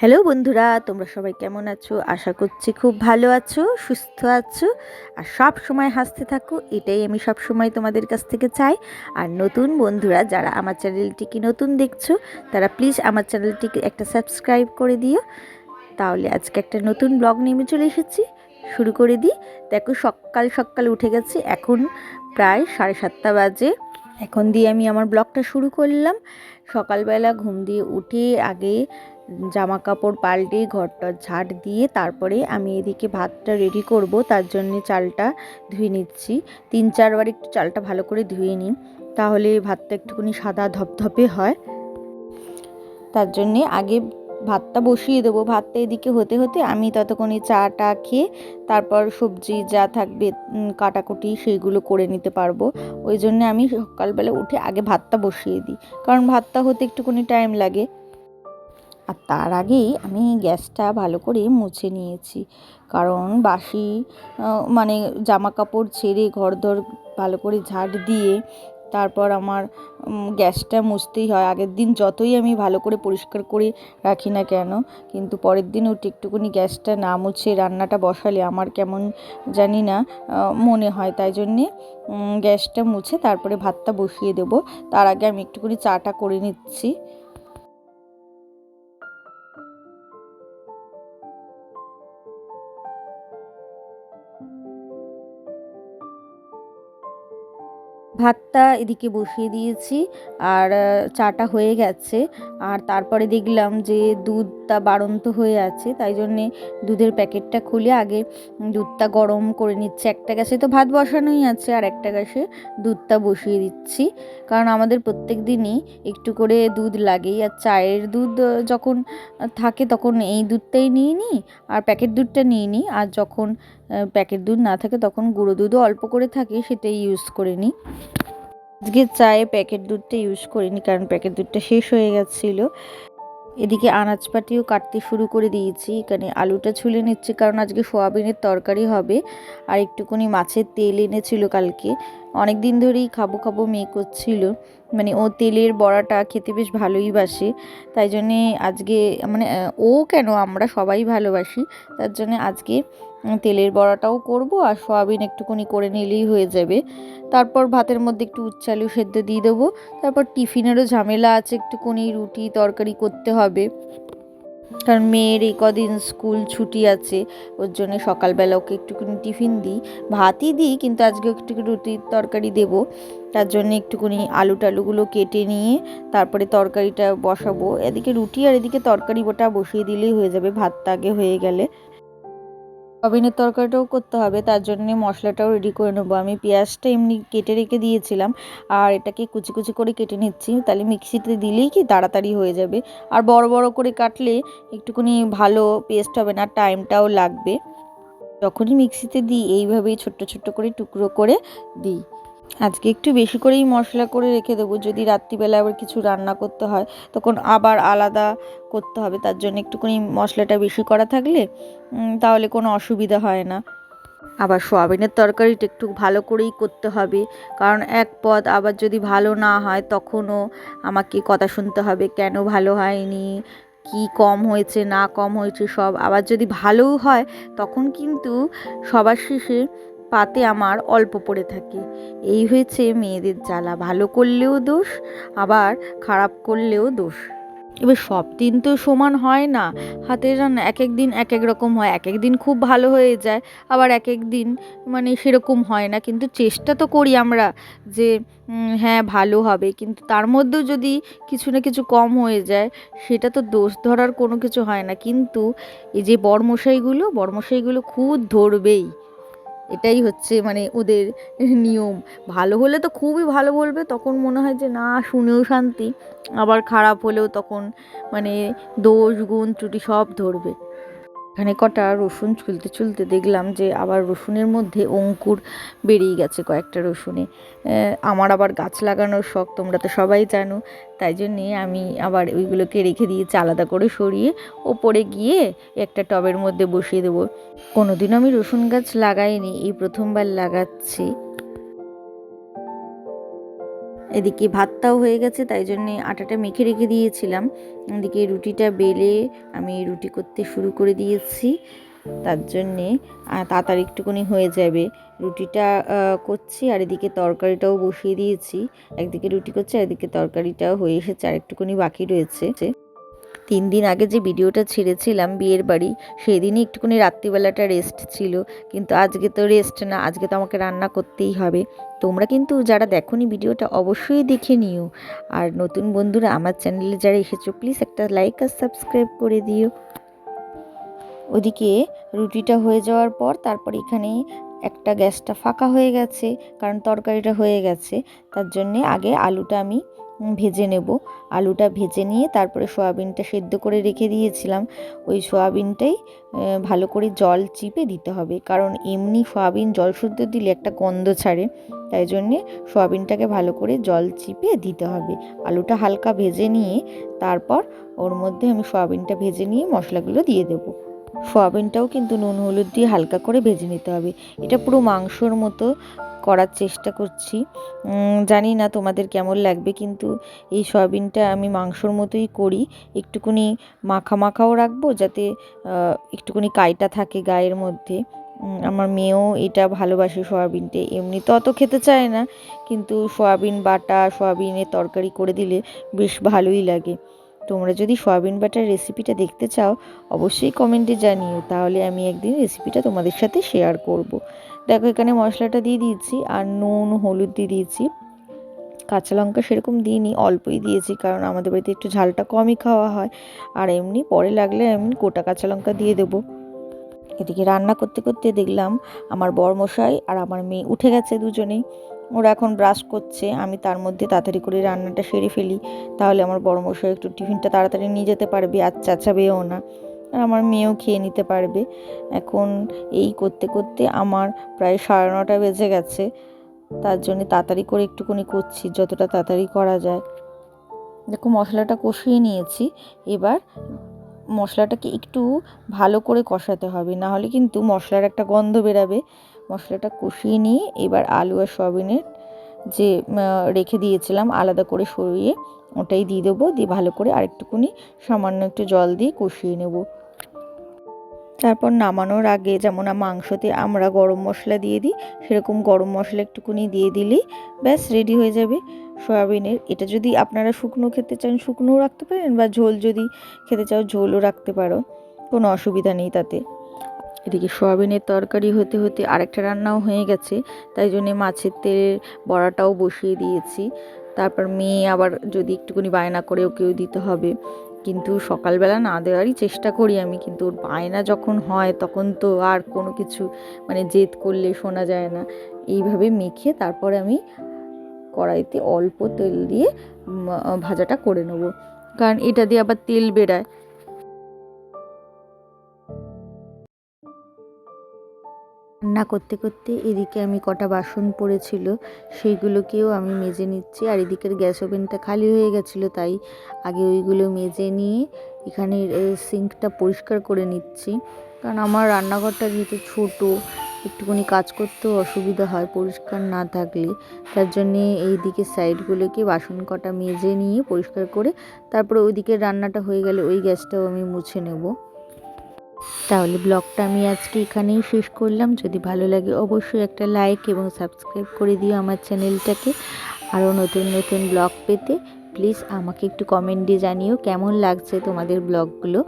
Hello বন্ধুরা, তোমরা সবাই কেমন আছো? আশা করছি খুব ভালো আছো, সুস্থ আছো আর সব সময় হাসতে থাকো। এটাই আমি সব সময় তোমাদের কাছ থেকে চাই। আর নতুন বন্ধুরা যারা আমার চ্যানেলটিকে নতুন দেখছো, তারা প্লিজ আমার চ্যানেলটিকে একটা সাবস্ক্রাইব করে দিও। তাহলে আজকে একটা নতুন ব্লগ নিয়ে চলে এসেছি, শুরু করে দিই। দেখো, সকাল সকাল উঠে গেছি, এখন প্রায় 7:30 বাজে। এখন দিয়ে আমি আমার ব্লগটা শুরু করলাম। সকালবেলা ঘুম দিয়ে উঠে আগে জামা কাপড় পাল্টে ঘরটা ঝাড় দিয়ে তারপরে আমি এদিকে ভাতটা রেডি করব। তার জন্যে চালটা ধুয়ে নিচ্ছি। 3-4 বার একটু চালটা ভালো করে ধুয়ে নিই, তাহলে ভাতটা একটুখানি সাদা ধপধপে হয়। তার জন্যে আগে ভাতটা বসিয়ে দেবো। ভাতটা এদিকে হতে হতে আমি ততক্ষণে চাটা খেয়ে তারপর সবজি যা থাকবে কাটাকুটি সেইগুলো করে নিতে পারবো। ওই জন্য আমি সকালবেলা উঠে আগে ভাতটা বসিয়ে দিই, কারণ ভাতটা হতে একটুখানি টাইম লাগে। আর তার আগেই আমি গ্যাসটা ভালো করে মুছে নিয়েছি, কারণ বাসি মানে জামা কাপড় ছেড়ে ঘরদোর ভালো করে ঝাড় দিয়ে তারপর আমার গ্যাসটা মুছতেই হয়। আগের দিন যতই আমি ভালো করে পরিষ্কার করে রাখি না কেন, কিন্তু পরের দিন উঠে একটুখানি গ্যাসটা না মুছে রান্নাটা বসালে আমার কেমন জানি না মনে হয়। তাই জন্যে গ্যাসটা মুছে তারপরে ভাতটা বসিয়ে দেবো। তার আগে আমি একটুখানি চাটা করে নিচ্ছি। ভাতটা এদিকে বসিয়ে দিয়েছি, আর চাটা হয়ে গেছে। আর তারপরে দেখলাম যে দুধটা বাড়ন্ত হয়ে আছে, তাই জন্যে দুধের প্যাকেটটা খুলে আগে দুধটা গরম করে নিচ্ছে। একটা গ্যাসে তো ভাত বসানোই আছে, আর একটা গ্যাসে দুধটা বসিয়ে দিচ্ছি, কারণ আমাদের প্রত্যেক দিনই একটু করে দুধ লাগেই। আর চায়ের দুধ যখন থাকে তখন এই দুধটাই নিয়ে নিই, আর প্যাকেট দুধটা নিয়ে নিই। আর যখন প্যাকেট দুধ না থাকে তখন গুঁড়ো দুধও অল্প করে থাকে, সেটাই ইউজ করে নিই। আজকে চায়ে প্যাকেট দুধটা ইউজ করিনি, কারণ প্যাকেট দুধটা শেষ হয়ে গেছিলো। এদিকে আনাজপাতিও কাটতে শুরু করে দিয়েছি। এখানে আলুটা ছুলে নিচ্ছি, কারণ আজকে সোয়াবিনের তরকারি হবে। আর একটুখানি মাছের তেল এনেছিল কালকে, অনেক দিন ধরেই খাবো খাবো মেয়ে করছিল। মানে ও তেলের বড়াটা খেতে বেশ ভালোই বাসে, তাই জন্যে আজকে মানে ও কেন, আমরা সবাই ভালোবাসি। তার জন্যে আজকে তেলের বড়াটাও করব, আর সোয়াবিন একটুখানি করে নিলেই হয়ে যাবে। তারপর ভাতের মধ্যে একটু উচ্ছে আলু সেদ্ধ দিয়ে দেবো। তারপর টিফিনেরও ঝামেলা আছে, একটুখানি রুটি তরকারি করতে হবে, কারণ মেয়ের এই কদিন স্কুল ছুটি আছে। ওর জন্য সকালবেলা ওকে একটুখানি টিফিন দিই, ভাতই দিই, কিন্তু আজকে একটু রুটি তরকারি দেবো। তার জন্য একটুখানি আলু টালুগুলো কেটে নিয়ে তারপরে তরকারিটা বসাবো। এদিকে রুটি আর এদিকে তরকারি বোটা বসিয়ে দিলেই হয়ে যাবে, ভাতটা আগে হয়ে গেলে। সয়াবিনের তরকারিটাও করতে হবে, তার জন্য মশলাটাও রেডি করে নেবো। আমি পেঁয়াজটা এমনি কেটে রেখে দিয়েছিলাম, আর এটাকে কুচি কুচি করে কেটে নিচ্ছি, তাহলে মিক্সিতে দিলেই কি তাড়াতাড়ি হয়ে যাবে। আর বড় বড় করে কাটলে একটুখানি ভালো পেস্ট হবে না, টাইমটাও লাগবে। যখনই মিক্সিতে দিই এইভাবেই ছোট্ট ছোট্ট করে টুকরো করে দিই। আজকে একটু বেশি করেই মশলা করে রেখে দেবো, যদি রাত্রিবেলা আবার কিছু রান্না করতে হয় তখন আবার আলাদা করতে হবে। তার জন্য একটুখানি মশলাটা বেশি করা থাকলে তাহলে কোনো অসুবিধা হয় না। আবার সোয়াবিনের তরকারিটা একটু ভালো করেই করতে হবে, কারণ এক পদ আবার যদি ভালো না হয় তখনও আমাকে কথা শুনতে হবে, কেন ভালো হয়নি, কি কম হয়েছে না কম হয়েছে সব। আবার যদি ভালোও হয় তখন কিন্তু সবার শেষে পাতে আমার অল্প পড়ে থাকে। এই হয়েছে মেয়েদের জ্বালা, ভালো করলেও দোষ, আবার খারাপ করলেও দোষ। এবার সব দিন তো সমান হয় না, হাতের রান্না এক এক দিন এক এক রকম হয়। এক এক দিন খুব ভালো হয়ে যায়, আবার এক এক দিন মানে সেরকম হয় না। কিন্তু চেষ্টা তো করি আমরা যে হ্যাঁ ভালো হবে, কিন্তু তার মধ্যেও যদি কিছু না কিছু কম হয়ে যায়, সেটা তো দোষ ধরার কোনো কিছু হয় না। কিন্তু এই যে বরমশাইগুলো খুব ধরবেই, এটাই হচ্ছে মানে ওদের নিয়ম। ভালো হলে তো খুবই ভালো বলবে, তখন মনে হয় যে না শুনেও শান্তি। আবার খারাপ হলেও তখন মানে দোষ গুণ ত্রুটি সব ধরবে। এখানে কটা রসুন ছুলতে ছুলতে দেখলাম যে আবার রসুনের মধ্যে অঙ্কুর বেরিয়ে গেছে কয়েকটা রসুনে। আমার আবার গাছ লাগানোর শখ, তোমরা তো সবাই জানো। তাই জন্যে আমি আবার ওইগুলোকে রেখে দিয়েছি আলাদা করে সরিয়ে, ওপরে গিয়ে একটা টবের মধ্যে বসিয়ে দেবো। কোনোদিনও আমি রসুন গাছ লাগাইনি, এই প্রথমবার লাগাচ্ছি। এদিকে ভাতটাও হয়ে গেছে, তাই জন্যে আটাটা মেখে রেখে দিয়েছিলাম। এদিকে রুটিটা বেলে আমি রুটি করতে শুরু করে দিয়েছি। তার জন্যে তাড়াতাড়ি একটুখানি হয়ে যাবে। রুটিটা করছি আর এদিকে তরকারিটাও বসিয়ে দিয়েছি। একদিকে রুটি করছি আর এদিকে তরকারিটাও হয়ে এসেছে, আর একটুখানি বাকি রয়েছে। 3 দিন আগে যে ভিডিওটা ছেড়েছিলাম বিয়ের বাড়ি, সেই দিনই একটুখানি রাত্রিবেলাটা রেস্ট ছিল, কিন্তু আজকে তো রেস্ট না, আজকে তো আমাকে রান্না করতেই হবে। তোমরা কিন্তু যারা দেখোনি ভিডিওটা অবশ্যই দেখে নিও, আর নতুন বন্ধুরা আমার চ্যানেলে যারা এসেছো প্লিজ একটা লাইক আর সাবস্ক্রাইব করে দিও। ওদিকে রুটিটা হয়ে যাওয়ার পর তারপর এখানে একটা গ্যাসটা ফাঁকা হয়ে গেছে, কারণ তরকারিটা হয়ে গেছে। তার জন্যে আগে আলুটা আমি ভেজে নেব। আলুটা ভেজে নিয়ে তারপরে সয়াবিনটা সেদ্ধ করে রেখে দিয়েছিলাম, ওই সয়াবিনটাই ভালো করে জল চিপে দিতে হবে, কারণ এমনি সয়াবিন জল শুদ্ধ দিলে একটা গন্ধ ছাড়ে। তাই জন্যে সয়াবিনটাকে ভালো করে জল চিপে দিতে হবে। আলুটা হালকা ভেজে নিয়ে তারপর ওর মধ্যে আমি সয়াবিনটা ভেজে নিয়ে মশলাগুলো দিয়ে দেবো। সয়াবিনটাও কিন্তু নুন হলুদ দিয়ে হালকা করে ভেজে নিতে হবে। এটা পুরো মাংসর মতো করার চেষ্টা করছি। জানি না তোমাদের কেমন লাগবে, কিন্তু এই সয়াবিনটা আমি মাংসর মতোই করি। একটুখানি মাখা মাখাও রাখবো, যাতে একটুখানি কাইটা থাকে গায়ের মধ্যে। আমার মেয়েও এটা ভালোবাসে সয়াবিনটা, এমনি তো অত খেতে চায় না, কিন্তু সয়াবিন বাটা সয়াবিনের তরকারি করে দিলে বেশ ভালোই লাগে। তোমরা যদি সয়াবিন বাটার রেসিপিটা দেখতে চাও অবশ্যই কমেন্টে জানিও, তাহলে আমি একদিন রেসিপিটা তোমাদের সাথে শেয়ার করব। দেখো এখানে মশলাটা দিয়ে দিয়েছি আর নুন হলুদ দিয়ে দিয়েছি। কাঁচা লঙ্কা সেরকম দিইনি, অল্পই দিয়েছি, কারণ আমাদের বাড়িতে একটু ঝালটা কমই খাওয়া হয়। আর এমনি পরে লাগলে আমি গোটা কাঁচা লঙ্কা দিয়ে দেবো। এদিকে রান্না করতে করতে দেখলাম আমার বরমশাই আর আমার মেয়ে উঠে গেছে দুজনেই। ওরা এখন ব্রাশ করছে, আমি তার মধ্যে তাড়াতাড়ি করে রান্নাটা সেরে ফেলি, তাহলে আমার বরমশাই একটু টিফিনটা তাড়াতাড়ি নিয়ে যেতে পারবে আর চাচাবেও না, আর আমার মেয়েও খেয়ে নিতে পারবে। এখন এই করতে করতে আমার প্রায় 9:30 বেজে গেছে। তার জন্য তাড়াতাড়ি করে একটুখানি করছি, যতটা তাড়াতাড়ি করা যায়। দেখো মশলাটা কষিয়ে নিয়েছি। এবার মশলাটাকে একটু ভালো করে কষাতে হবে, না হলে কিন্তু মশলার একটা গন্ধ বেরাবে। মশলাটা কষিয়ে নিয়ে এবার আলু আর সয়াবিনের যে রেখে দিয়েছিলাম আলাদা করে সরিয়ে, ওটাই দিয়ে দেবো, দিয়ে ভালো করে আরেকটুকুনি সামান্য একটু জল দিয়ে কষিয়ে নেব। তারপর নামানোর আগে যেমন মাংসতে আমরা গরম মশলা দিয়ে দিই, সেরকম গরম মশলা একটুকুনি দিয়ে দিলেই ব্যাস রেডি হয়ে যাবে সয়াবিনের। এটা যদি আপনারা শুকনো খেতে চান শুকনোও রাখতে পারেন, বা ঝোল যদি খেতে চাও ঝোলও রাখতে পারো, কোনো অসুবিধা নেই তাতে। এদিকে সয়াবিনের তরকারি হতে হতে আরেকটা রান্নাও হয়ে গেছে, তাই জন্যে মাছের তেলের বড়াটাও বসিয়ে দিয়েছি। তারপর মেয়ে আবার যদি একটুখানি বায়না করে ওকেও দিতে হবে, কিন্তু সকালবেলা না দেওয়ারই চেষ্টা করি আমি, কিন্তু ওর বায়না যখন হয় তখন তো আর কোনো কিছু মানে জেদ করলে শোনা যায় না। এইভাবে মেখে তারপরে আমি কড়াইতে অল্প তেল দিয়ে ভাজাটা করে নেব, কারণ এটা দিয়ে আবার তেল বেরায়। রান্না করতে করতে এদিকে আমি কটা বাসন পড়েছিল সেইগুলোকেও আমি মেজে নিচ্ছি, আর এদিকের গ্যাস ওভেনটা খালি হয়ে গেছিলো, তাই আগে ওইগুলো মেজে নিয়ে এখানে সিঙ্কটা পরিষ্কার করে নিচ্ছি। কারণ আমার রান্নাঘরটা যেহেতু ছোটো, একটুখানি কাজ করতেও অসুবিধা হয় পরিষ্কার না থাকলে। তার জন্যে এই দিকে সাইডগুলোকে বাসন কটা মেজে নিয়ে পরিষ্কার করে তারপরে ওইদিকে রান্নাটা হয়ে গেলে ওই গ্যাসটাও আমি মুছে নেব। তাহলে ব্লগটা আমি আজকে এখানেই শেষ করলাম। যদি ভালো লাগে অবশ্যই একটা লাইক এবং সাবস্ক্রাইব করে দিও আমার চ্যানেলটাকে। আরও নতুন নতুন ব্লগ পেতে প্লিজ আমাকে একটু কমেন্ট দিয়ে জানিও কেমন লাগছে তোমাদের ব্লগগুলো।